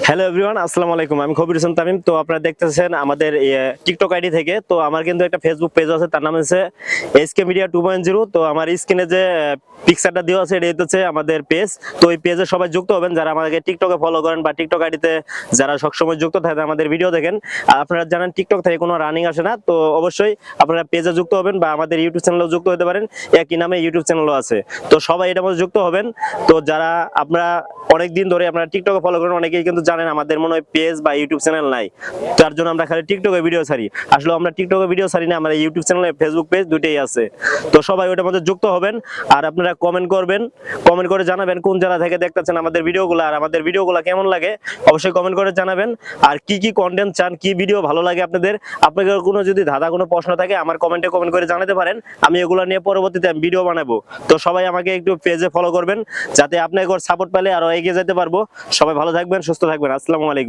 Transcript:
Hello everyone, আসসালামু আলাইকুম। আমি খবির হোসেন তামিম। তো আপনারা দেখতেছেন আমাদের টিকটক আইডি থেকে। তো আমার কিন্তু একটা ফেসবুক পেজ আছে, তার নাম হচ্ছে এসকে মিডিয়া 2.0। তো আমার স্ক্রিনে যে পিকচারটা দেওয়া আছে এটা হচ্ছে আমাদের পেজ। তো এই পেজে সবাই যুক্ত হবেন যারা আমাদেরকে টিকটকে ফলো করেন বা টিকটক আইডিতে যারা সবসময় যুক্ত থাকেন, আমাদের ভিডিও দেখেন। আর আপনারা জানেন টিকটক থেকে কোনো রানিং আসে না, তো অবশ্যই আপনারা পেজে যুক্ত হবেন বা আমাদের ইউটিউব চ্যানেলেও যুক্ত হতে পারেন। একই নামে ইউটিউব চ্যানেলও আছে, তো সবাই এটার মধ্যে যুক্ত হবেন। তো যারা আপনারা অনেকদিন ধরে আপনারা টিকটকে ফলো করেন, অনেকেই কিন্তু জানেন আমাদের মনে হয় পেজ বা ইউটিউব চ্যানেল নাই, তার জন্য আমরা খালি টিকটকে ভিডিও ছাড়ি। আসলে আমরা টিকটকে ভিডিও ছাড়ি না, আমাদের ইউটিউব চ্যানেল ফেসবুক পেজ দুটেই আছে। তো সবাই ওটার মধ্যে যুক্ত হবেন আর আপনারা কমেন্ট করবেন, কমেন্ট করে জানাবেন কোন জায়গা থেকে দেখতেছেন আমাদের ভিডিওগুলো, আর আমাদের ভিডিওগুলো কেমন লাগে অবশ্যই কমেন্ট করে জানাবেন। আর কি কি কন্টেন্ট চান, কি ভিডিও ভালো লাগে আপনাদের, আপনাদের কোনো যদি ধাঁধা কোনো প্রশ্ন থাকে আমার কমেন্টে কমেন্ট করে জানাতে পারেন, আমি এগুলো নিয়ে পরবর্তীতে ভিডিও বানাবো। তো সবাই আমাকে একটু পেজে ফলো করবেন যাতে আপনাদের সাপোর্ট পেলে আরো এগিয়ে যেতে পারবো। সবাই ভালো থাকবেন, সুস্থ থাকবেন। আসসালামু আলাইকুম।